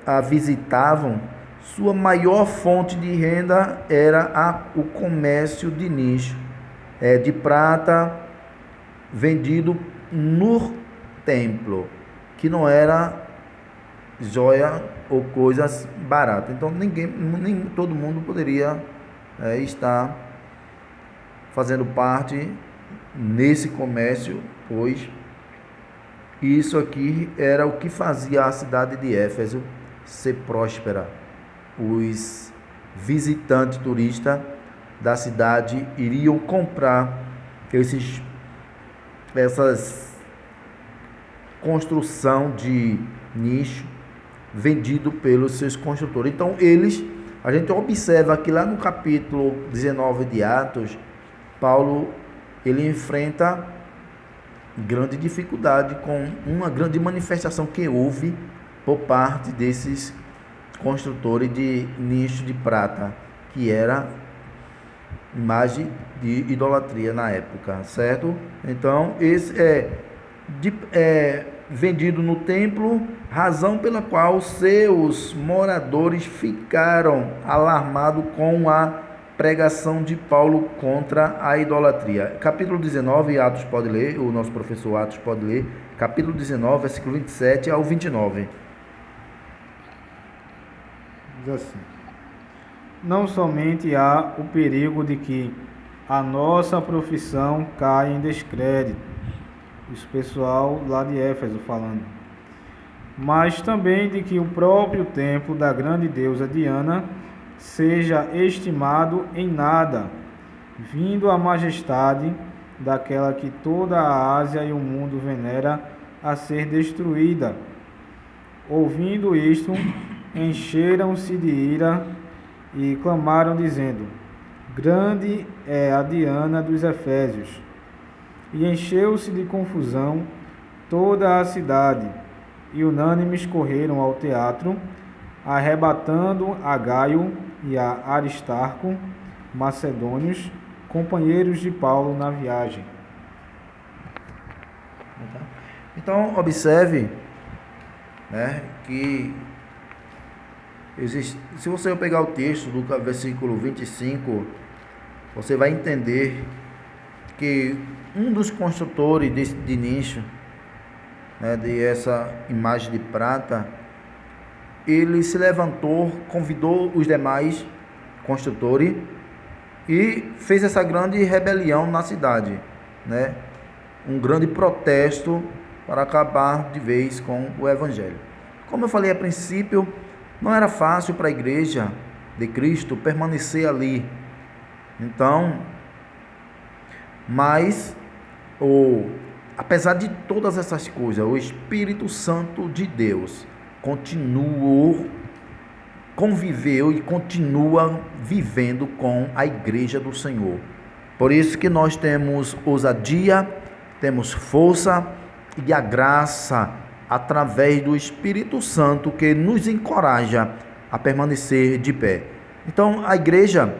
a visitavam, sua maior fonte de renda era o comércio de nicho, de prata vendido no templo, que não era joia ou coisas baratas. Então nem todo mundo poderia estar fazendo parte nesse comércio, pois isso aqui era o que fazia a cidade de Éfeso ser próspera. Os visitantes turistas da cidade iriam comprar essas construção de nicho vendido pelos seus construtores. Então a gente observa que lá no capítulo 19 de Atos, Paulo ele enfrenta grande dificuldade com uma grande manifestação que houve por parte desses construtores de nicho de prata, que era imagem de idolatria na época, certo? Então esse é vendido no templo, razão pela qual seus moradores ficaram alarmados com a pregação de Paulo contra a idolatria. Capítulo 19, Atos pode ler, o nosso professor Atos pode ler, capítulo 19, versículo 27 ao 29. Diz assim: não somente há o perigo de que a nossa profissão caia em descrédito, isso pessoal lá de Éfeso falando, mas também de que o próprio templo da grande deusa Diana seja estimado em nada, vindo a majestade daquela que toda a Ásia e o mundo venera a ser destruída. Ouvindo isto, encheram-se de ira e clamaram dizendo: grande é a Diana dos Efésios. E encheu-se de confusão toda a cidade, e unânimes correram ao teatro, arrebatando a Gaio e a Aristarco, macedônios, companheiros de Paulo na viagem. Então observe, que se você pegar o texto do versículo 25, você vai entender que um dos construtores de nicho, de essa imagem de prata, ele se levantou, convidou os demais construtores e fez essa grande rebelião na cidade, um grande protesto para acabar de vez com o evangelho. Como eu falei a princípio, não era fácil para a igreja de Cristo permanecer ali. Então, mas apesar de todas essas coisas, o Espírito Santo de Deus conviveu e continua vivendo com a igreja do Senhor. Por isso que nós temos ousadia, temos força e a graça através do Espírito Santo que nos encoraja a permanecer de pé. Então a igreja,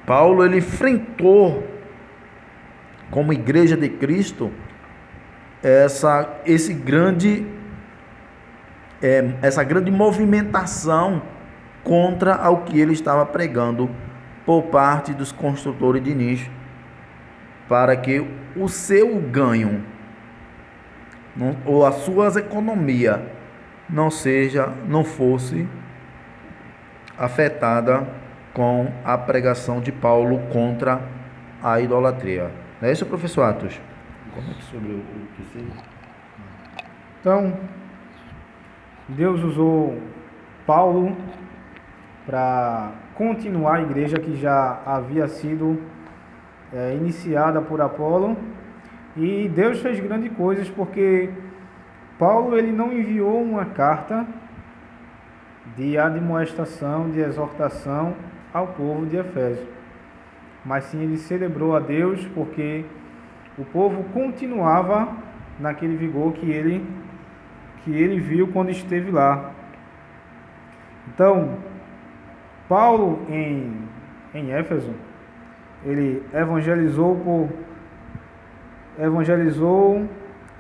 Paulo ele enfrentou como igreja de Cristo essa grande movimentação contra o que ele estava pregando por parte dos construtores de nicho, para que o seu ganho ou as suas economias não fosse afetada com a pregação de Paulo contra a idolatria. Não é isso, professor Atos? Comente sobre o que. Então, Deus usou Paulo para continuar a igreja que já havia sido iniciada por Apolo, e Deus fez grandes coisas, porque Paulo ele não enviou uma carta de admoestação, de exortação ao povo de Efésio, mas sim ele celebrou a Deus, porque o povo continuava naquele vigor que ele viu quando esteve lá. Então, Paulo em Éfeso, ele evangelizou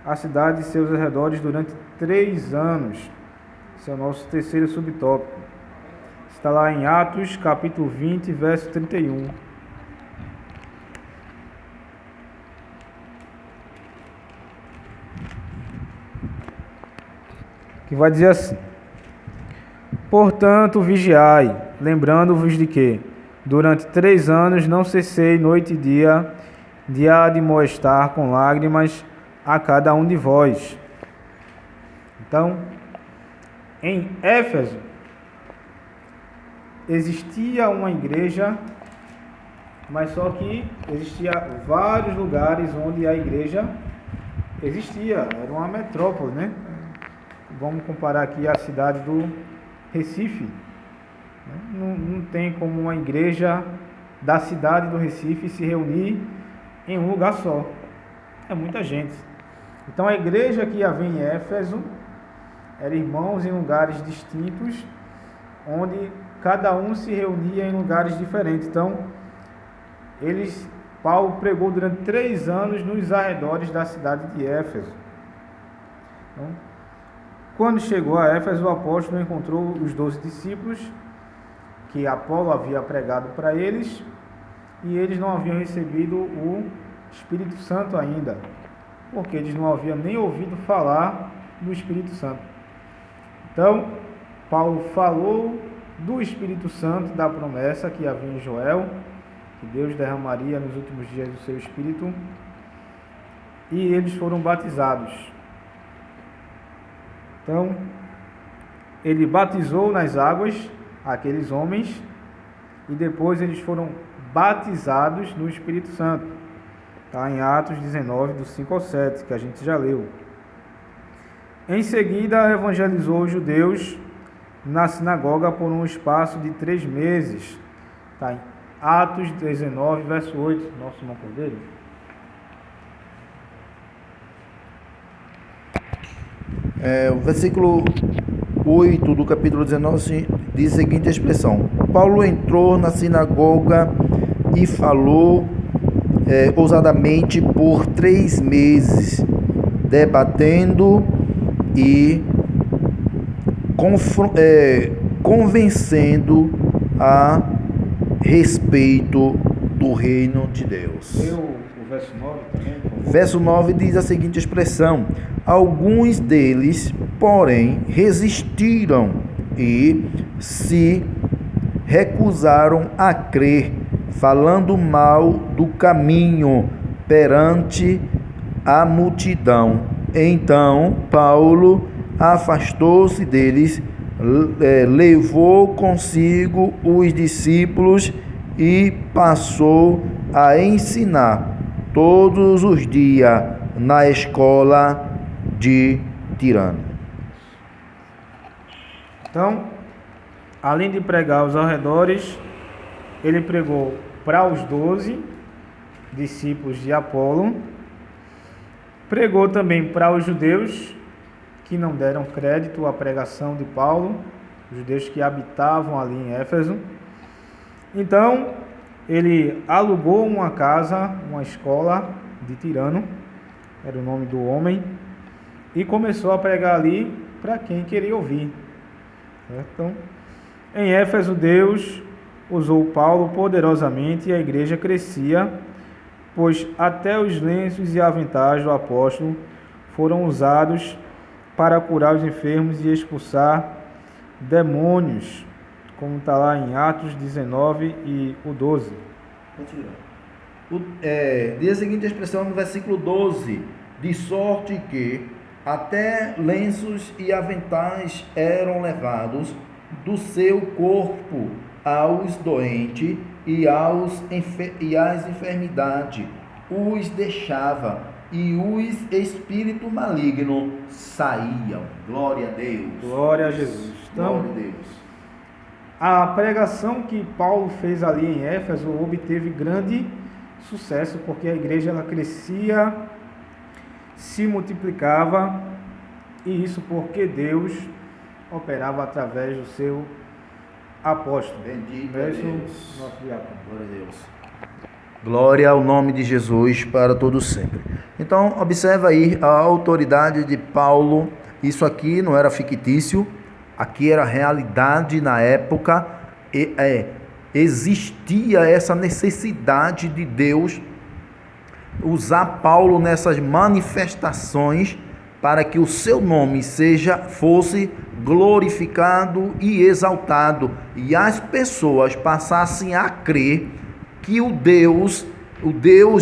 a cidade e seus arredores durante 3 anos. Esse é o nosso terceiro subtópico. Está lá em Atos, capítulo 20, verso 31. Que vai dizer assim: portanto, vigiai, lembrando-vos de que, durante 3 anos, não cessei noite e dia de admoestar com lágrimas a cada um de vós. Então, em Éfeso, existia uma igreja, mas só que existia vários lugares onde a igreja existia, era uma metrópole, né? Vamos comparar aqui a cidade do Recife. Não tem como uma igreja da cidade do Recife se reunir em um lugar só. É muita gente. Então a igreja que havia em Éfeso era irmãos em lugares distintos, onde cada um se reunia em lugares diferentes. Então, Paulo pregou durante 3 anos nos arredores da cidade de Éfeso. Então, quando chegou a Éfeso, o apóstolo encontrou os 12 discípulos que Apolo havia pregado para eles, e eles não haviam recebido o Espírito Santo ainda, porque eles não haviam nem ouvido falar do Espírito Santo. Então, Paulo falou do Espírito Santo, da promessa que havia em Joel, que Deus derramaria nos últimos dias do seu Espírito, e eles foram batizados. Então, ele batizou nas águas aqueles homens, e depois eles foram batizados no Espírito Santo. Está em Atos 19, do 5 ao 7, que a gente já leu. Em seguida, evangelizou os judeus na sinagoga por um espaço de 3 meses. Está em Atos 19, verso 8. Nosso irmão Cordeiro. O versículo 8 do capítulo 19 diz a seguinte expressão: Paulo entrou na sinagoga e falou ousadamente por 3 meses, debatendo e convencendo a respeito do reino de Deus. O verso 9 também, por favor. Verso 9 diz a seguinte expressão: alguns deles, porém, resistiram e se recusaram a crer, falando mal do caminho perante a multidão. Então Paulo afastou-se deles, levou consigo os discípulos e passou a ensinar todos os dias na escola de Tirano. Então, além de pregar aos arredores, ele pregou para os 12 discípulos de Apolo, pregou também para os judeus que não deram crédito à pregação de Paulo, os judeus que habitavam ali em Éfeso. Então, ele alugou uma casa, uma escola de Tirano, era o nome do homem, e começou a pregar ali para quem queria ouvir. Então, em Éfeso, Deus usou Paulo poderosamente e a igreja crescia, pois até os lenços e aventais do apóstolo foram usados para curar os enfermos e expulsar demônios, como está lá em Atos 19 e o 12. Diz a seguinte expressão no versículo 12: de sorte que até lenços e aventais eram levados do seu corpo aos doentes e às enfermidades, os deixava, e os espíritos malignos saíam. Glória a Deus. Glória a Jesus. Então, glória a Deus. A pregação que Paulo fez ali em Éfeso obteve grande sucesso, porque a igreja ela crescia, se multiplicava, e isso porque Deus operava através do seu apóstolo. Bendito é Deus. Nosso diácono. Glória a Deus. Glória ao nome de Jesus para todos sempre. Então, observa aí a autoridade de Paulo Isso aqui não era fictício, aqui era realidade na época, existia essa necessidade de Deus usar Paulo nessas manifestações para que o seu nome fosse glorificado e exaltado, e as pessoas passassem a crer que o Deus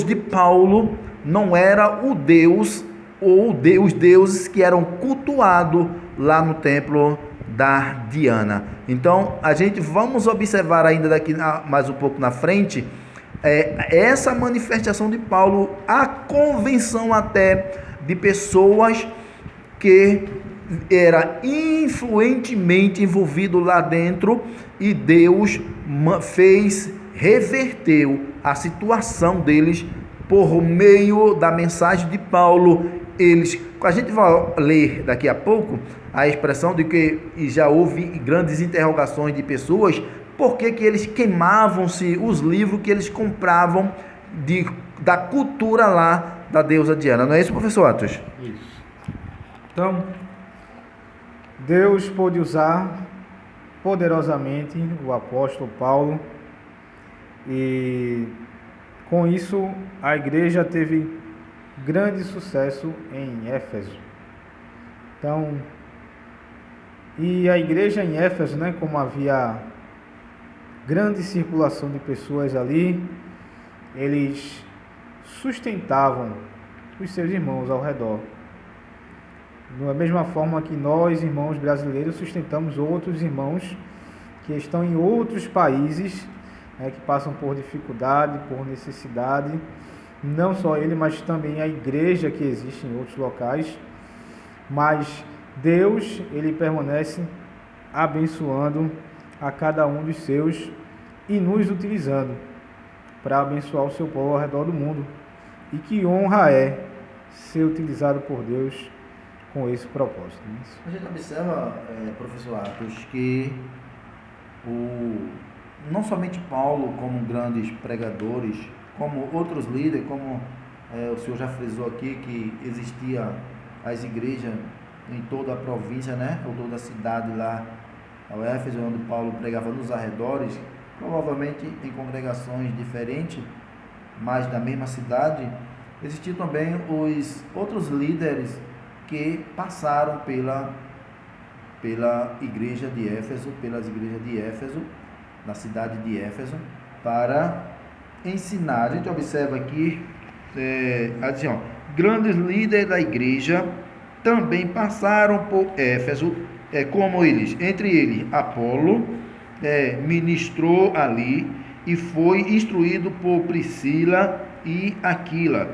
de Paulo não era o Deus ou os deuses que eram cultuados lá no templo da Diana. Então, vamos observar ainda daqui mais um pouco na frente, essa manifestação de Paulo, a convenção até de pessoas que era influentemente envolvido lá dentro, e Deus reverteu a situação deles por meio da mensagem de Paulo. A gente vai ler daqui a pouco a expressão de que já houve grandes interrogações de pessoas, por que eles queimavam-se os livros que eles compravam da cultura lá da deusa Diana. Não é isso, professor Atos? Isso. Então, Deus pôde usar poderosamente o apóstolo Paulo, e com isso a igreja teve grande sucesso em Éfeso. Então, e a igreja em Éfeso, como havia grande circulação de pessoas ali, eles sustentavam os seus irmãos ao redor. Da mesma forma que nós, irmãos brasileiros, sustentamos outros irmãos que estão em outros países, que passam por dificuldade, por necessidade. Não só ele, mas também a igreja que existe em outros locais. Mas Deus, ele permanece abençoando a cada um dos seus e nos utilizando para abençoar o seu povo ao redor do mundo. E que honra é ser utilizado por Deus com esse propósito. A gente observa, professor Atos, que não somente Paulo, como grandes pregadores, como outros líderes, como o senhor já frisou aqui, que existia as igrejas em toda a província, ou toda a cidade lá, ao Éfeso, onde Paulo pregava nos arredores, provavelmente em congregações diferentes, mas da mesma cidade. Existiam também os outros líderes que passaram pela igreja de Éfeso, pelas igrejas de Éfeso, na cidade de Éfeso, para ensinar. A gente observa aqui, assim, grandes líderes da igreja também passaram por Éfeso, como entre eles Apolo, ministrou ali e foi instruído por Priscila e Aquila.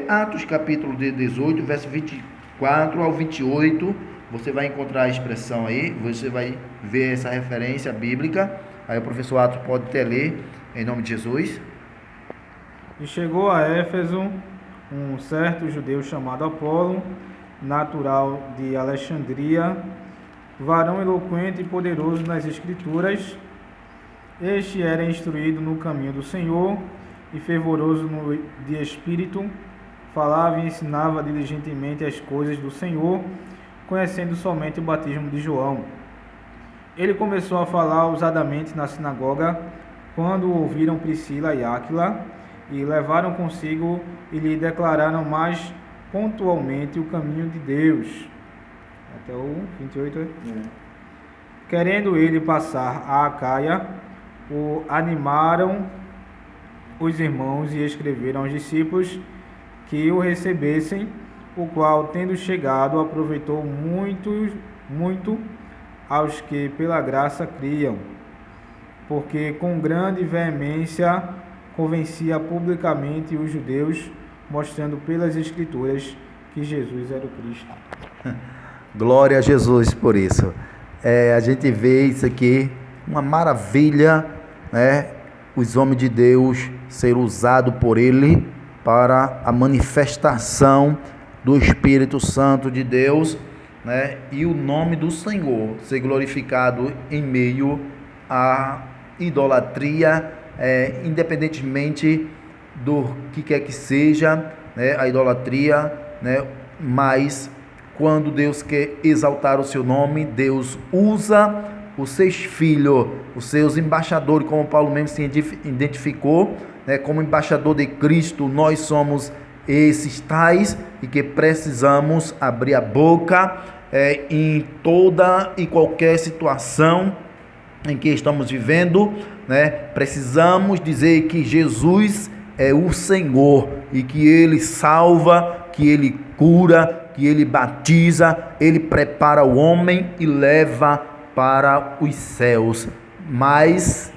Atos capítulo 18, verso 24 ao 28, você vai encontrar a expressão aí, você vai ver essa referência bíblica. Aí o professor Atos pode até ler, em nome de Jesus. E chegou a Éfeso um certo judeu chamado Apolo, natural de Alexandria, varão eloquente e poderoso nas Escrituras. Este era instruído no caminho do Senhor e fervoroso de espírito, falava e ensinava diligentemente as coisas do Senhor, conhecendo somente o batismo de João. Ele começou a falar ousadamente na sinagoga, quando ouviram Priscila e Áquila, e levaram consigo e lhe declararam mais pontualmente o caminho de Deus. Até o 28. Querendo ele passar a Acaia, o animaram os irmãos e escreveram aos discípulos que o recebessem, o qual, tendo chegado, aproveitou muito aos que pela graça criam, porque com grande veemência convencia publicamente os judeus, mostrando pelas Escrituras que Jesus era o Cristo. Glória a Jesus por isso. A gente vê isso aqui, uma maravilha, os homens de Deus ser usados por Ele para a manifestação do Espírito Santo de Deus, e o nome do Senhor ser glorificado em meio à idolatria, independentemente do que quer que seja, a idolatria, mas quando Deus quer exaltar o seu nome, Deus usa os seus filhos, os seus embaixadores, como Paulo mesmo se identificou, né, como embaixador de Cristo. Nós somos esses tais e que precisamos abrir a boca em toda e qualquer situação em que estamos vivendo, né? Precisamos dizer que Jesus é o Senhor e que Ele salva, que Ele cura, que Ele batiza, Ele prepara o homem e leva para os céus. Mas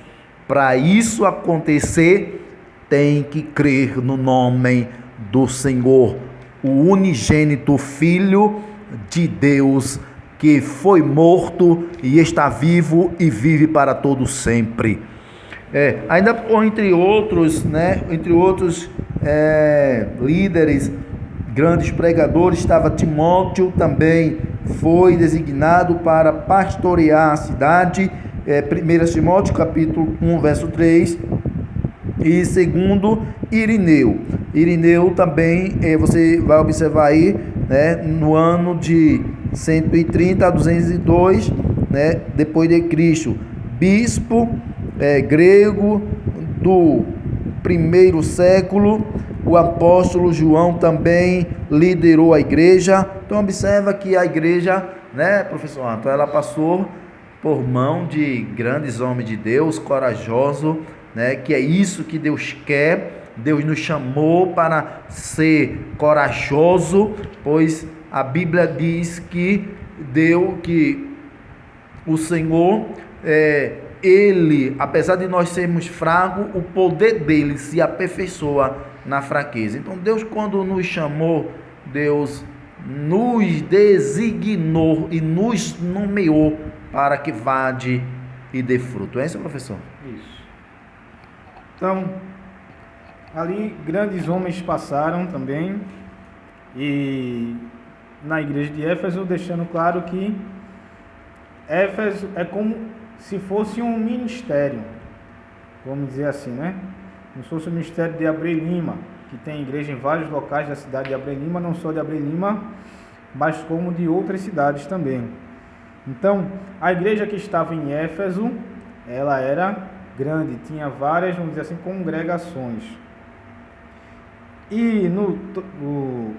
para isso acontecer, tem que crer no nome do Senhor, o unigênito Filho de Deus, que foi morto e está vivo e vive para todo sempre. Ainda entre outros, né, líderes, grandes pregadores, estava Timóteo, também foi designado para pastorear a cidade. 1 Timóteo capítulo 1, verso 3. E segundo, Irineu. Irineu também, você vai observar aí, né, no ano de 130 a 202, né, depois de Cristo, bispo grego do primeiro século. O apóstolo João também liderou a igreja. Então observa que a igreja, né, professor Anto, ela passou por mão de grandes homens de Deus, corajosos, né, que é isso que Deus quer. Deus nos chamou para ser corajoso, pois a Bíblia diz que o Senhor, Ele, apesar de nós sermos fracos, o poder dele se aperfeiçoa na fraqueza. Então Deus, quando nos chamou, Deus nos designou e nos nomeou para que vade e dê fruto. É isso, professor? Isso. Então, ali grandes homens passaram também, e na igreja de Éfeso, deixando claro que Éfeso é como se fosse um ministério, vamos dizer assim, né? Como se fosse o ministério de Abreu Lima, que tem igreja em vários locais da cidade de Abreu Lima, não só de Abreu Lima, mas como de outras cidades também. Então, a igreja que estava em Éfeso, ela era grande, tinha várias, vamos dizer assim, congregações. E no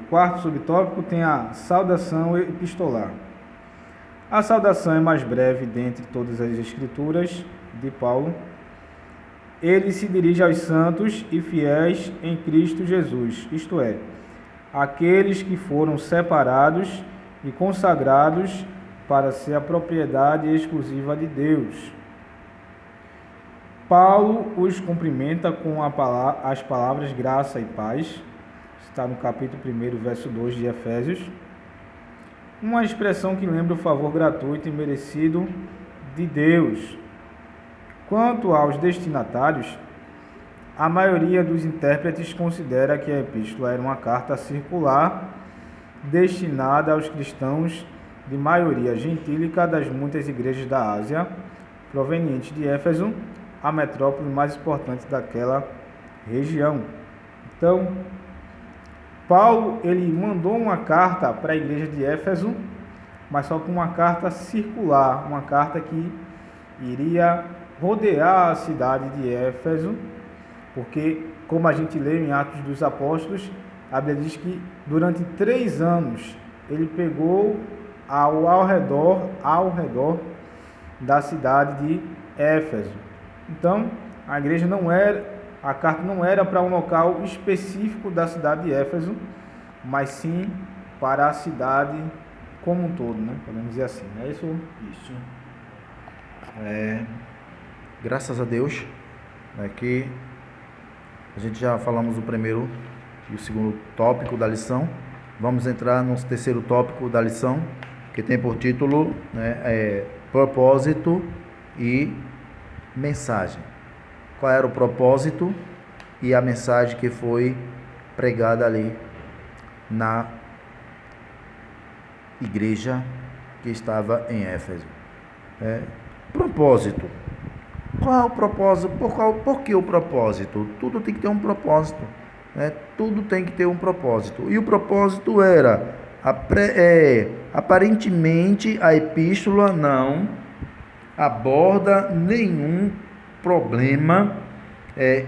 quarto subtópico tem a saudação epistolar. A saudação é mais breve dentre todas as escrituras de Paulo. Ele se dirige aos santos e fiéis em Cristo Jesus, isto é, aqueles que foram separados e consagrados para ser a propriedade exclusiva de Deus. Paulo os cumprimenta com as palavras graça e paz, está no capítulo 1, verso 2 de Efésios, uma expressão que lembra o favor gratuito e merecido de Deus. Quanto aos destinatários, a maioria dos intérpretes considera que a epístola era uma carta circular destinada aos cristãos de maioria gentílica das muitas igrejas da Ásia, provenientes de Éfeso, a metrópole mais importante daquela região. Então, Paulo, ele mandou uma carta para a igreja de Éfeso, mas só com uma carta circular, uma carta que iria rodear a cidade de Éfeso, porque, como a gente lê em Atos dos Apóstolos, a Bíblia diz que durante 3 anos ele pegou ao redor da cidade de Éfeso. Então, a carta não era para um local específico da cidade de Éfeso, mas sim para a cidade como um todo, né? Podemos dizer assim, não é isso? Isso. Graças a Deus, que a gente já falamos o primeiro e o segundo tópico da lição. Vamos entrar no terceiro tópico da lição, que tem por título, propósito e mensagem. Qual era o propósito e a mensagem que foi pregada ali na igreja que estava em Éfeso? Propósito. Qual é o propósito? Por que o propósito? Tudo tem que ter um propósito. Tudo tem que ter um propósito. E o propósito era Aparentemente, a epístola não aborda nenhum problema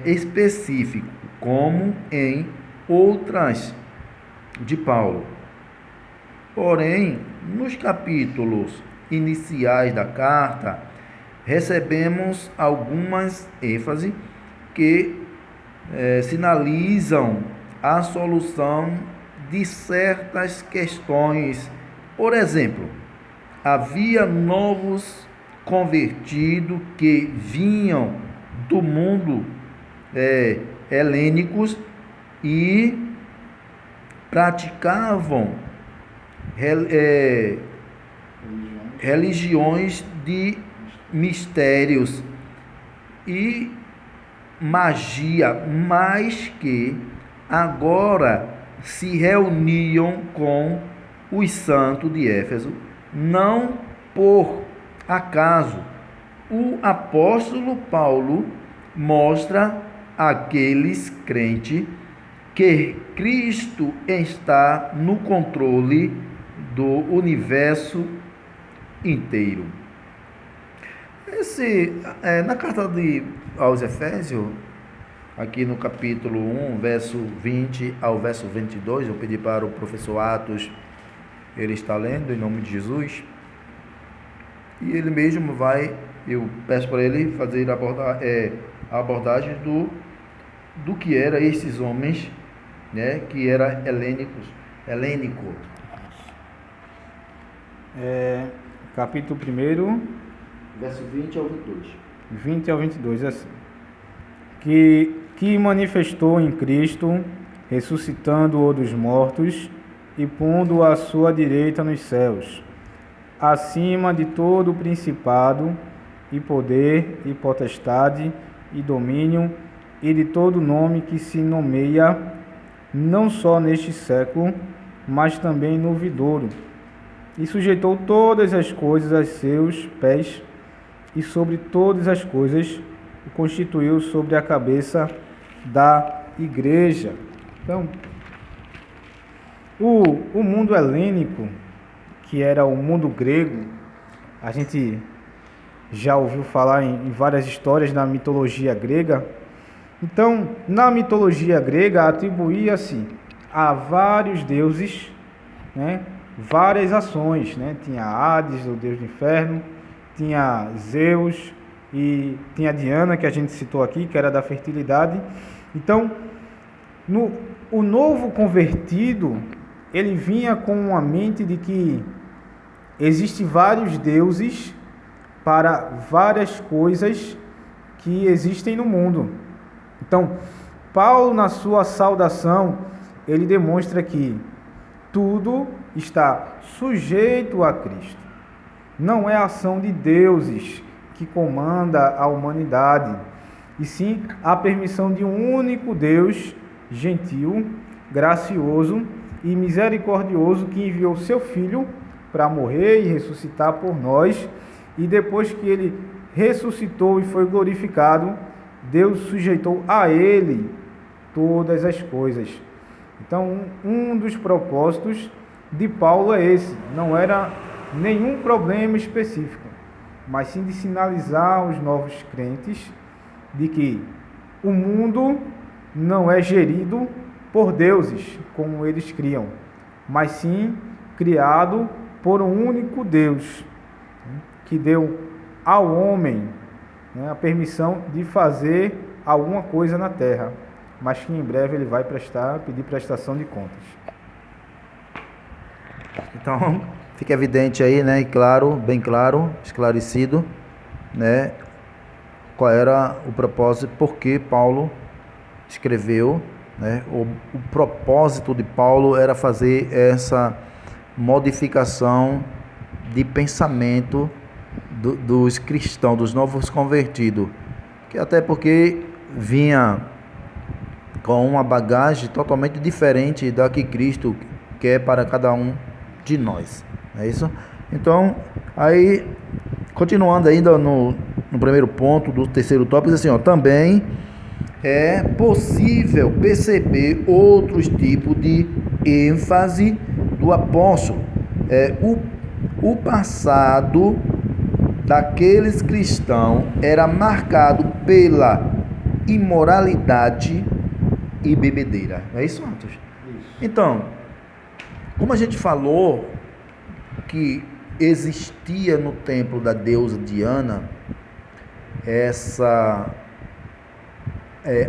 específico, como em outras de Paulo. Porém, nos capítulos iniciais da carta, recebemos algumas ênfases que sinalizam a solução de certas questões. Por exemplo, havia novos convertidos que vinham do mundo helênicos e praticavam religiões de mistérios e magia, mas que agora se reuniam com os santos de Éfeso, não por acaso. O apóstolo Paulo mostra àqueles crentes que Cristo está no controle do universo inteiro. Na carta aos Efésios, aqui no capítulo 1, verso 20 ao verso 22, eu pedi para o professor Atos, ele está lendo em nome de Jesus, e ele mesmo eu peço para ele fazer a abordagem do que eram esses homens, né, que eram helênico. Capítulo 1, verso 20 ao 22. 20 ao 22, assim. Que manifestou em Cristo, ressuscitando-o dos mortos e pondo-o à sua direita nos céus, acima de todo o principado e poder e potestade e domínio e de todo nome que se nomeia, não só neste século, mas também no vindouro. E sujeitou todas as coisas a seus pés, e sobre todas as coisas o constituiu sobre a cabeça da igreja. Então, o mundo helênico, que era o mundo grego, a gente já ouviu falar em várias histórias na mitologia grega. Então, na mitologia grega, atribuía-se a vários deuses, né, várias ações, né? Tinha Hades, o deus do inferno, tinha Zeus e tinha Diana, que a gente citou aqui, que era da fertilidade. Então, o novo convertido, ele vinha com uma mente de que existem vários deuses para várias coisas que existem no mundo. Então, Paulo, na sua saudação, ele demonstra que tudo está sujeito a Cristo. Não é a ação de deuses que comanda a humanidade, e sim a permissão de um único Deus gentil, gracioso e misericordioso, que enviou seu Filho para morrer e ressuscitar por nós, e depois que ele ressuscitou e foi glorificado, Deus sujeitou a ele todas as coisas. Então, um dos propósitos de Paulo é esse, não era nenhum problema específico, mas sim de sinalizar aos novos crentes de que o mundo não é gerido por deuses, como eles criam, mas sim criado por um único Deus, que deu ao homem, né, a permissão de fazer alguma coisa na terra, mas que em breve ele vai pedir prestação de contas. Então, fica evidente aí, né, e claro, bem claro, esclarecido, né, qual era o propósito, por que Paulo escreveu, né, o propósito de Paulo era fazer essa modificação de pensamento dos cristãos, dos novos convertidos, que até porque vinha com uma bagagem totalmente diferente da que Cristo quer para cada um de nós, não é isso? Então, aí, continuando ainda no primeiro ponto do terceiro tópico, assim, também é possível perceber outros tipos de ênfase do apóstolo, o passado daqueles cristãos era marcado pela imoralidade e bebedeira. É isso, Atos? Então, como a gente falou que existia no templo da deusa Diana essa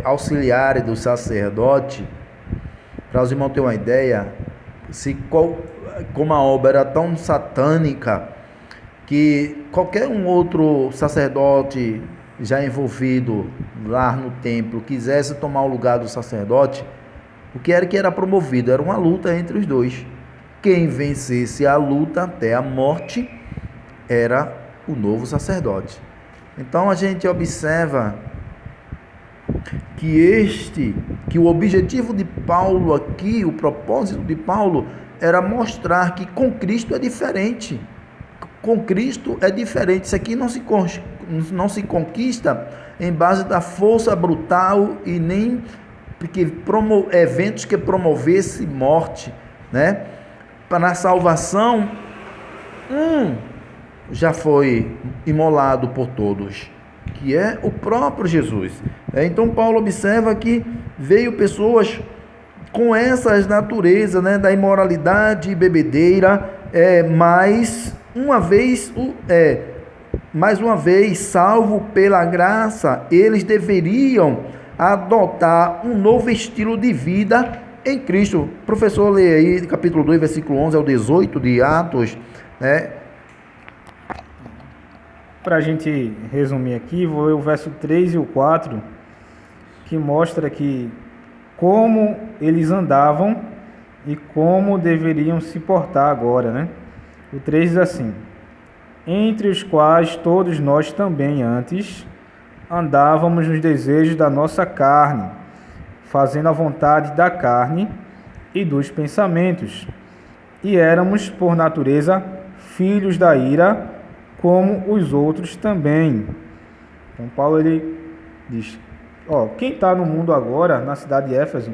auxiliar do sacerdote, para os irmãos terem uma ideia, como a obra era tão satânica que qualquer um outro sacerdote já envolvido lá no templo quisesse tomar o lugar do sacerdote, o que era promovido? Era uma luta entre os dois. Quem vencesse a luta até a morte era o novo sacerdote. Então a gente observa que o objetivo de Paulo aqui, o propósito de Paulo, era mostrar que com Cristo é diferente. Com Cristo é diferente. Isso aqui não se conquista em base da força brutal e nem eventos que promovesse morte, né? Para a salvação, já foi imolado por todos, que é o próprio Jesus. Então Paulo observa que veio pessoas com essas naturezas, né, da imoralidade e bebedeira, mais uma vez, salvo pela graça, eles deveriam adotar um novo estilo de vida em Cristo. Professor, lê aí capítulo 2, versículo 11 ao 18 de Atos, né? Para a gente resumir aqui, vou ler o verso 3 e o 4, que mostra que como eles andavam e como deveriam se portar agora, né? O 3 diz assim: entre os quais todos nós também antes andávamos nos desejos da nossa carne, fazendo a vontade da carne e dos pensamentos, e éramos por natureza filhos da ira, como os outros também. Então Paulo ele diz, quem está no mundo agora, na cidade de Éfeso,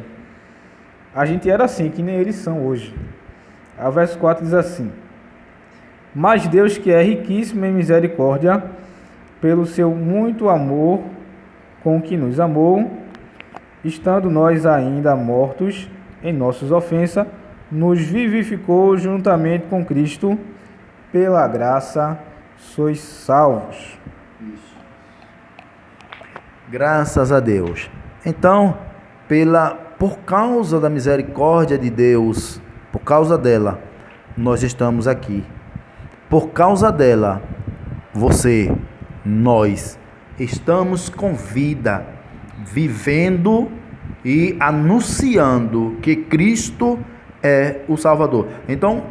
a gente era assim, que nem eles são hoje. O verso 4 diz assim: mas Deus, que é riquíssimo em misericórdia, pelo seu muito amor com que nos amou, estando nós ainda mortos em nossas ofensas, nos vivificou juntamente com Cristo, pela graça sois salvos. Isso. Graças a Deus. Então, por causa da misericórdia de Deus, por causa dela, nós estamos aqui. Por causa dela, nós estamos com vida, vivendo e anunciando que Cristo é o Salvador. Então,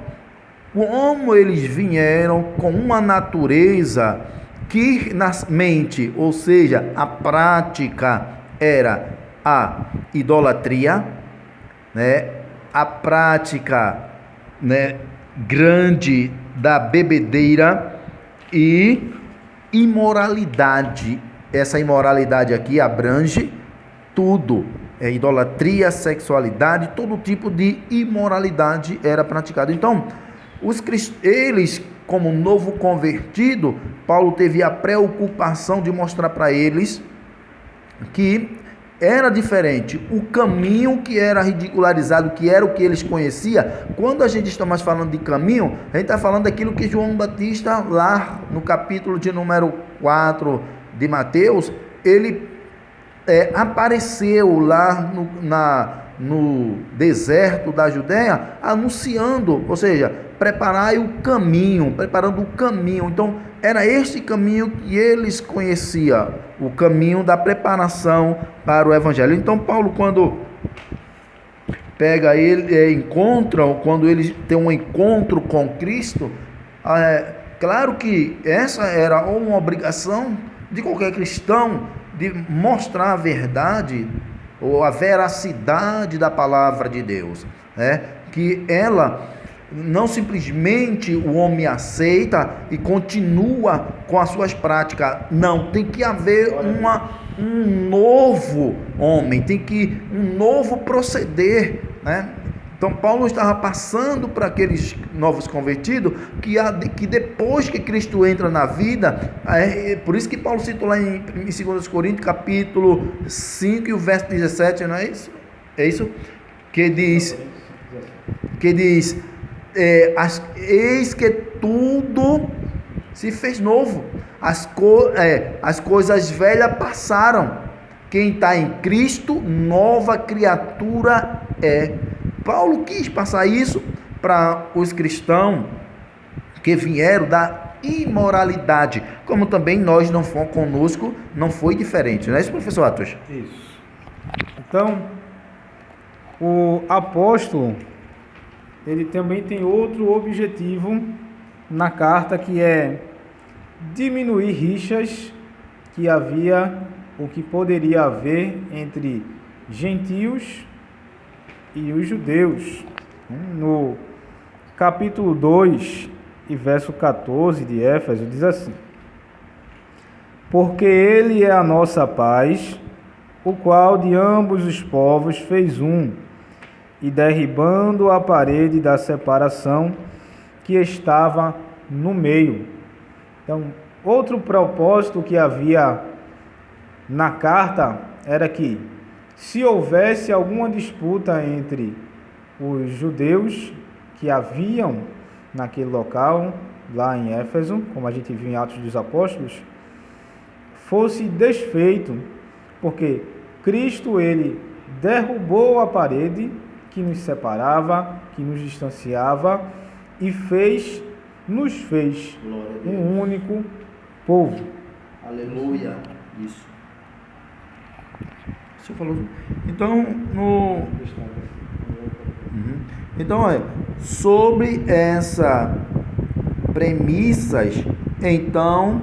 como eles vieram com uma natureza que na mente, ou seja, a prática era a idolatria, né? A prática, né, grande da bebedeira e imoralidade. Essa imoralidade aqui abrange tudo. Idolatria, sexualidade, todo tipo de imoralidade era praticado. Então, eles, como novo convertido, Paulo teve a preocupação de mostrar para eles que era diferente. O caminho que era ridicularizado, que era o que eles conheciam. Quando a gente está mais falando de caminho, a gente está falando daquilo que João Batista, lá no capítulo de número 4 de Mateus, ele apareceu lá no deserto da Judéia, anunciando, ou seja, preparando o caminho. Então, era este caminho que eles conheciam, o caminho da preparação para o Evangelho. Então, Paulo, quando quando eles têm um encontro com Cristo, claro que essa era uma obrigação de qualquer cristão, de mostrar a verdade ou a veracidade da palavra de Deus, né? Que ela não simplesmente o homem aceita e continua com as suas práticas. Não, tem que haver um novo homem, tem que um novo proceder, né? Então Paulo estava passando para aqueles novos convertidos que depois que Cristo entra na vida, por isso que Paulo citou lá em 2 Coríntios capítulo 5 e o verso 17, não é isso? É isso? Que diz, eis que tudo se fez novo, as coisas velhas passaram, quem está em Cristo, nova criatura é. Paulo quis passar isso para os cristãos que vieram da imoralidade, como também nós não fomos conosco, não foi diferente, não é isso, professor Atos? Isso. Então, o apóstolo, ele também tem outro objetivo na carta, que é diminuir rixas que havia, o que poderia haver entre gentios e os judeus. No capítulo 2 e verso 14 de Éfeso diz assim: porque ele é a nossa paz, o qual de ambos os povos fez um, e derribando a parede da separação que estava no meio. Então, outro propósito que havia na carta era que, se houvesse alguma disputa entre os judeus que haviam naquele local, lá em Éfeso, como a gente viu em Atos dos Apóstolos, fosse desfeito, porque Cristo, ele derrubou a parede que nos separava, que nos distanciava, e nos fez um único povo. Aleluia. Isso. Você falou. Então, Então, olha, sobre essa premissas, então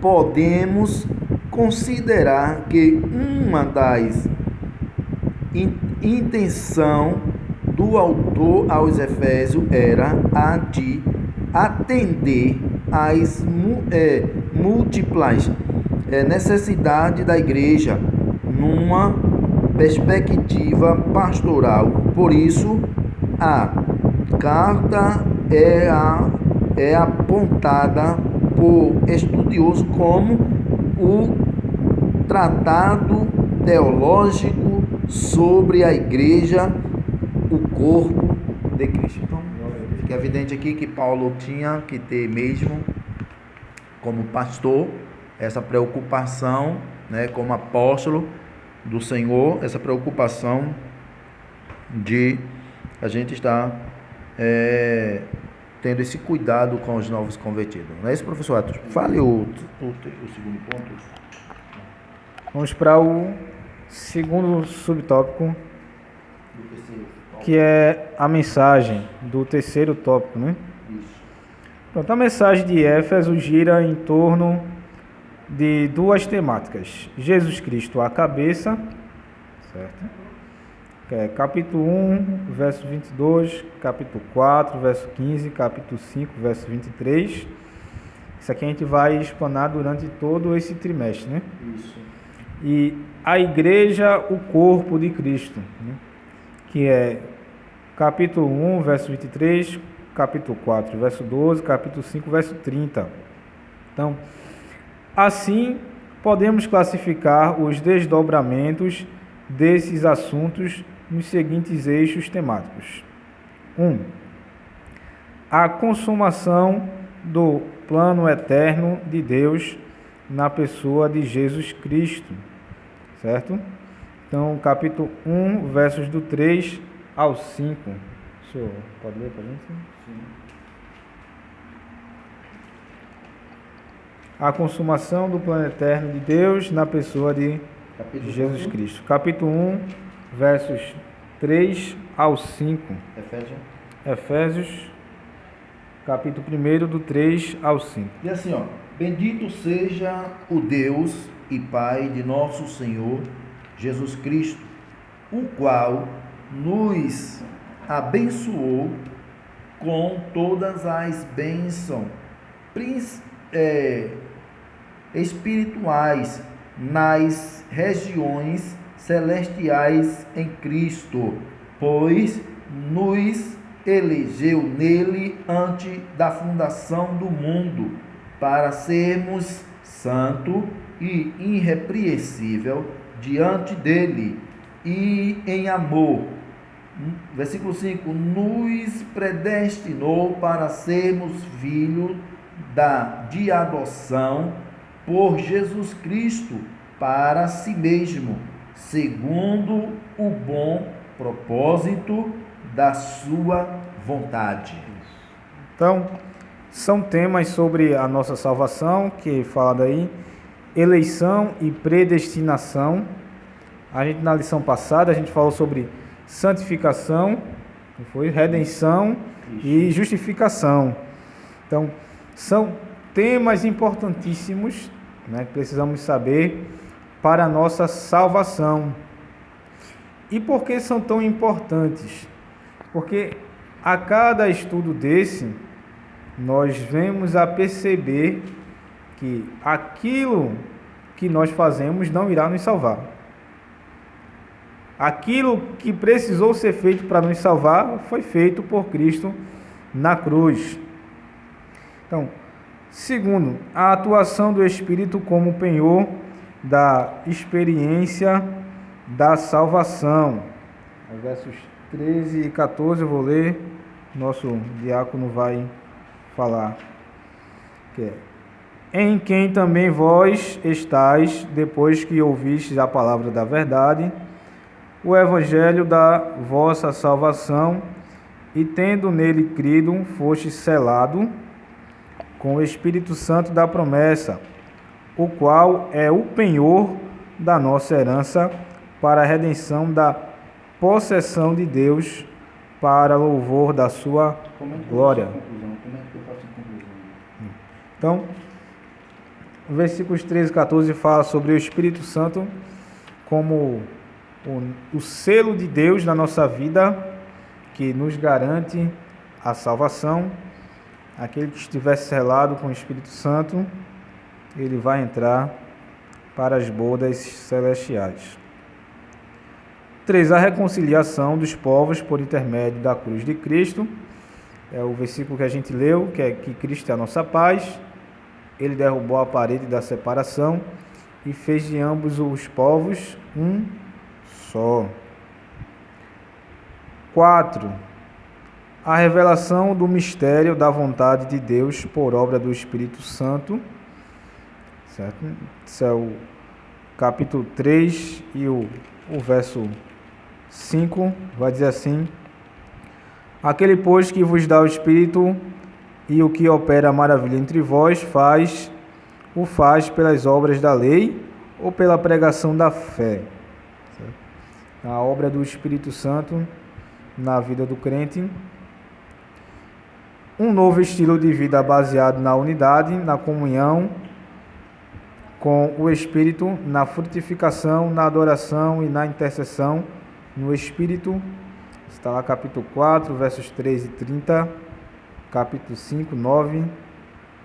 podemos considerar que uma das intenção do autor aos Efésios era a de atender às múltiplas necessidades da igreja numa perspectiva pastoral. Por isso, a carta é apontada por estudiosos como o tratado teológico sobre a igreja, o corpo de Cristo. Então, fica evidente aqui que Paulo tinha que ter mesmo, como pastor, essa preocupação, né, como apóstolo do Senhor, essa preocupação de a gente estar tendo esse cuidado com os novos convertidos. Não é isso, professor Atos? Fale o segundo ponto. Vamos para o segundo subtópico, que é a mensagem do terceiro tópico, né? Isso. Pronto, a mensagem de Éfeso gira em torno de duas temáticas: Jesus Cristo, a cabeça, certo? Que é capítulo 1, verso 22, capítulo 4, verso 15, capítulo 5, verso 23. Isso aqui a gente vai explanar durante todo esse trimestre, né? Isso. E a igreja, o corpo de Cristo, né? Que é capítulo 1, verso 23, capítulo 4, verso 12, capítulo 5, verso 30. Então, assim, podemos classificar os desdobramentos desses assuntos nos seguintes eixos temáticos. 1. A consumação do plano eterno de Deus na pessoa de Jesus Cristo, certo? Então, capítulo 1, versos do 3 ao 5. O senhor pode ler para a gente? Sim. A consumação do plano eterno de Deus na pessoa de Jesus Cristo. Capítulo 1, versos 3 ao 5. Efésios, capítulo 1, do 3 ao 5. E assim, ó: bendito seja o Deus e Pai de nosso Senhor Jesus Cristo, o qual nos abençoou com todas as bênçãos espirituais nas regiões celestiais em Cristo, pois nos elegeu nele antes da fundação do mundo, para sermos santo e irrepreensível diante dele, e em amor. Versículo 5: nos predestinou para sermos filhos de adoção por Jesus Cristo para si mesmo, segundo o bom propósito da sua vontade. Então, são temas sobre a nossa salvação, que fala aí, eleição e predestinação. Na lição passada, a gente falou sobre santificação, foi redenção e justificação. Então, são temas importantíssimos, né, que precisamos saber para a nossa salvação. E por que são tão importantes? Porque a cada estudo desse, nós vemos a perceber que aquilo que nós fazemos não irá nos salvar. Aquilo que precisou ser feito para nos salvar foi feito por Cristo na cruz. Então, segundo, a atuação do Espírito como penhor da experiência da salvação. Versos 13 e 14 eu vou ler, nosso diácono vai falar. Que é: em quem também vós estáis, depois que ouvistes a palavra da verdade, o evangelho da vossa salvação, e tendo nele crido, foste selado com o Espírito Santo da promessa, o qual é o penhor da nossa herança para a redenção da possessão de Deus, para louvor da sua glória. Então, versículos 13 e 14 fala sobre o Espírito Santo como o selo de Deus na nossa vida, que nos garante a salvação. Aquele que estiver selado com o Espírito Santo, ele vai entrar para as bodas celestiais. 3. A reconciliação dos povos por intermédio da cruz de Cristo. É o versículo que a gente leu, que é que Cristo é a nossa paz. Ele derrubou a parede da separação e fez de ambos os povos um só. 4. A revelação do mistério da vontade de Deus por obra do Espírito Santo. Certo? Isso é o capítulo 3 e o verso 5 vai dizer assim: aquele, pois, que vos dá o Espírito e o que opera maravilha entre vós, o faz pelas obras da lei ou pela pregação da fé. Certo? A obra do Espírito Santo na vida do crente. Um novo estilo de vida baseado na unidade, na comunhão com o Espírito, na frutificação, na adoração e na intercessão no Espírito. Está lá capítulo 4, versos 13 e 30, capítulo 5, 9,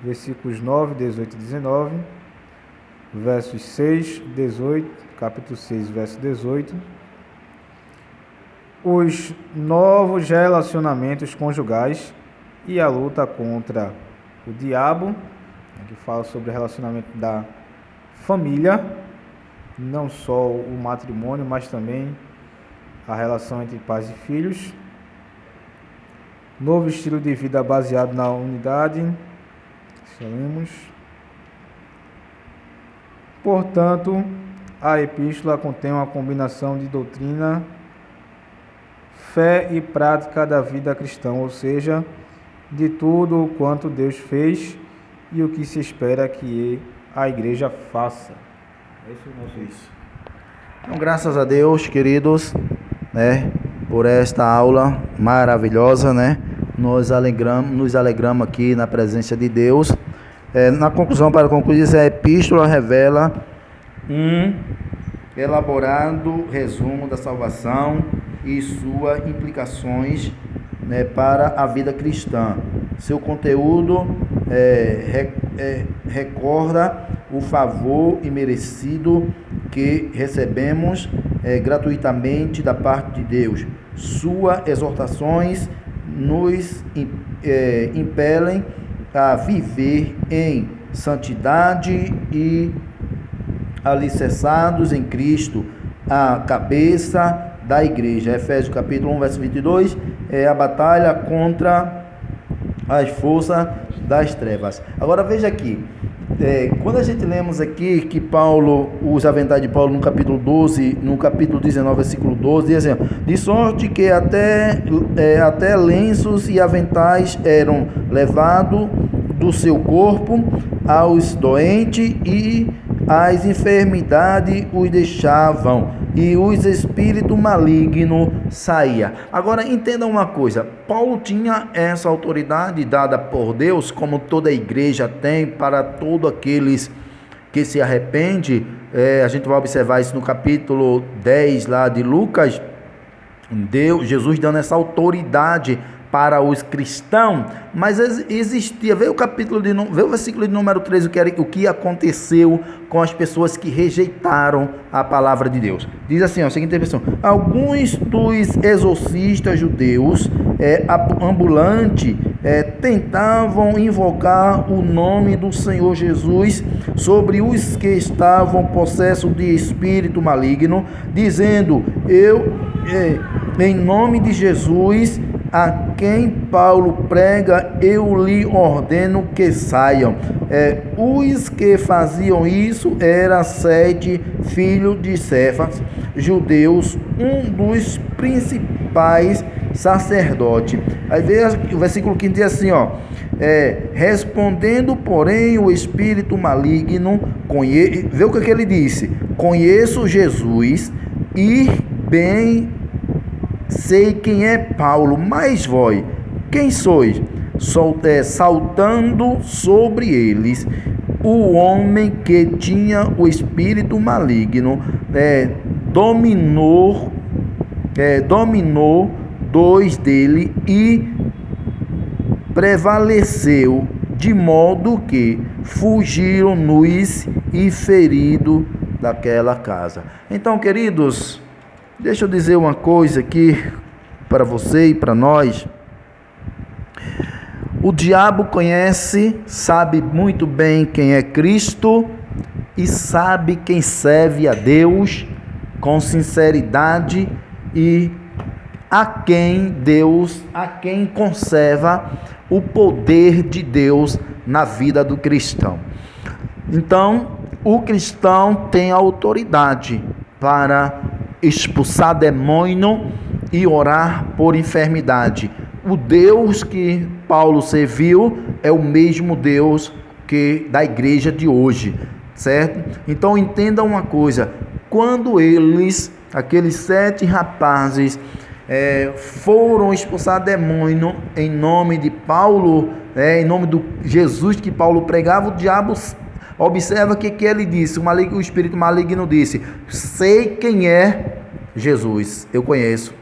versículos 9, 18 e 19, versos 6, 18, capítulo 6, verso 18. Os novos relacionamentos conjugais e a luta contra o diabo, que fala sobre o relacionamento da família, não só o matrimônio, mas também a relação entre pais e filhos. Novo estilo de vida baseado na unidade. Lemos. Portanto, a epístola contém uma combinação de doutrina, fé e prática da vida cristã, ou seja, de tudo quanto Deus fez e o que se espera que a igreja faça. Esse é o nosso isso. Então, graças a Deus, queridos, né, por esta aula maravilhosa, né? Nos alegramos aqui na presença de Deus. Na conclusão, para concluir, a epístola revela um elaborado resumo da salvação e suas implicações, né, para a vida cristã. Seu conteúdo recorda o favor imerecido que recebemos gratuitamente da parte de Deus, Suas exortações nos impelem a viver em santidade e alicerçados em Cristo, a cabeça da igreja. Efésios capítulo 1, verso 22, é a batalha contra as forças das trevas. Agora veja aqui, quando a gente lemos aqui que Paulo, os aventais de Paulo no capítulo 12, no capítulo 19, versículo 12, diz assim, de sorte que até lenços e aventais eram levados do seu corpo aos doentes, e as enfermidades os deixavam, e os espíritos malignos saíam. Agora entenda uma coisa, Paulo tinha essa autoridade dada por Deus, como toda a igreja tem, para todos aqueles que se arrependem. A gente vai observar isso no capítulo 10 lá de Lucas, Jesus dando essa autoridade para os cristãos, mas existia, veio o versículo de número 13, o que aconteceu com as pessoas que rejeitaram a palavra de Deus. Diz assim, a seguinte expressão: alguns dos exorcistas judeus ambulantes tentavam invocar o nome do Senhor Jesus sobre os que estavam possessos de espírito maligno, dizendo, em nome de Jesus, a quem Paulo prega, eu lhe ordeno que saiam. Os que faziam isso eram 7 filhos de Cefas, judeus, um dos principais sacerdotes. Aí vem o versículo 15 diz assim, respondendo, porém, o espírito maligno, vê o que ele disse: conheço Jesus e bem sei quem é Paulo, mas vós, quem sois? Saltando sobre eles, o homem que tinha o espírito maligno dominou 2 dele e prevaleceu, de modo que fugiram nus e feridos daquela casa. Então, queridos, deixa eu dizer uma coisa aqui para você e para nós. O diabo sabe muito bem quem é Cristo e sabe quem serve a Deus com sinceridade e a quem conserva o poder de Deus na vida do cristão. Então, o cristão tem autoridade para expulsar demônio e orar por enfermidade. O Deus que Paulo serviu é o mesmo Deus que da igreja de hoje, certo? Então entenda uma coisa, quando aqueles 7 rapazes foram expulsar demônio em nome de Paulo, em nome do Jesus que Paulo pregava, o diabo observa o que ele disse, o espírito maligno disse: sei quem é Jesus, eu conheço,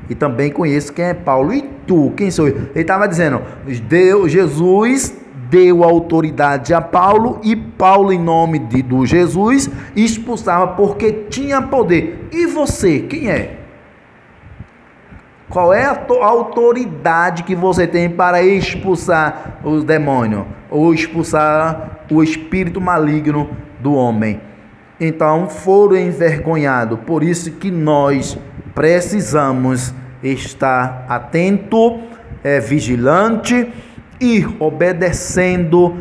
e também conheço quem é Paulo, e tu, quem sou eu? Ele estava dizendo, Jesus deu autoridade a Paulo, e Paulo, em nome do Jesus, expulsava porque tinha poder. E você, quem é? Qual é a autoridade que você tem para expulsar os demônios, ou expulsar o espírito maligno do homem? Então foram envergonhados. Por isso que nós precisamos estar atento, vigilante e obedecendo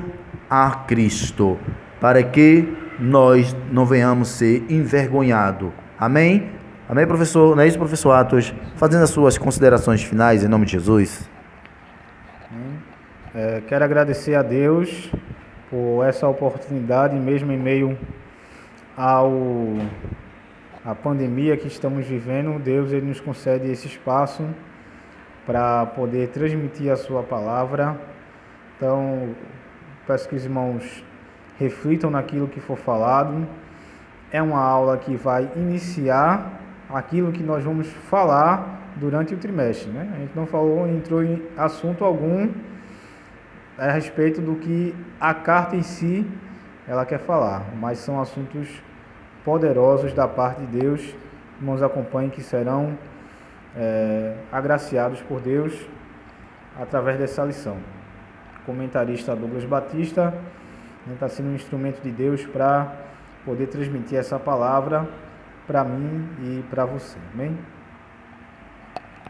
a Cristo, para que nós não venhamos ser envergonhados. Amém? Amém, professor? Não é isso, professor Atos? Fazendo as suas considerações finais em nome de Jesus. Quero agradecer a Deus por essa oportunidade, mesmo em meio à pandemia que estamos vivendo. Deus, ele nos concede esse espaço para poder transmitir a sua palavra. Então, peço que os irmãos reflitam naquilo que for falado. É uma aula que vai iniciar aquilo que nós vamos falar durante o trimestre, né? A gente não entrou em assunto algum a respeito do que a carta em si ela quer falar, mas são assuntos poderosos da parte de Deus. Irmãos, acompanhem que serão agraciados por Deus através dessa lição. O comentarista Douglas Batista está sendo um instrumento de Deus para poder transmitir essa palavra para mim e para você. Amém?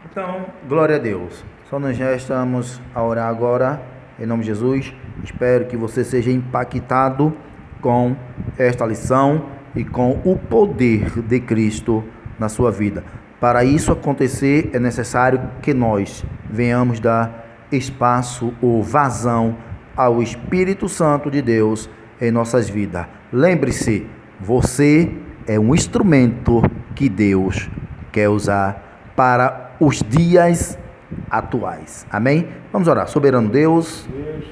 Então, glória a Deus. Só nos restamos a orar agora, em nome de Jesus. Espero que você seja impactado com esta lição e com o poder de Cristo na sua vida. Para isso acontecer, é necessário que nós venhamos dar espaço ou vazão ao Espírito Santo de Deus em nossas vidas. Lembre-se, você é um instrumento que Deus quer usar para os dias atuais. Amém? Vamos orar. Soberano Deus,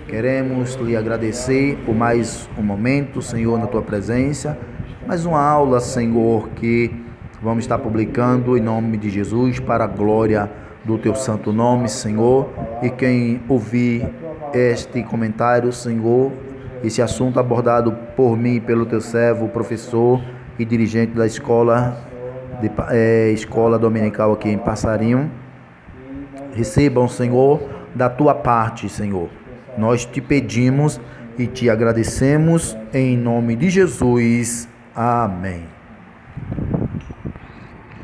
queremos lhe agradecer por mais um momento, Senhor, na tua presença, mais uma aula, Senhor, que vamos estar publicando em nome de Jesus para a glória do teu santo nome, Senhor. E quem ouvir este comentário, Senhor, esse assunto abordado por mim, pelo teu servo, professor e dirigente da escola dominical aqui em Passarinho, recebam, Senhor, da tua parte, Senhor. Nós te pedimos e te agradecemos em nome de Jesus. Amém.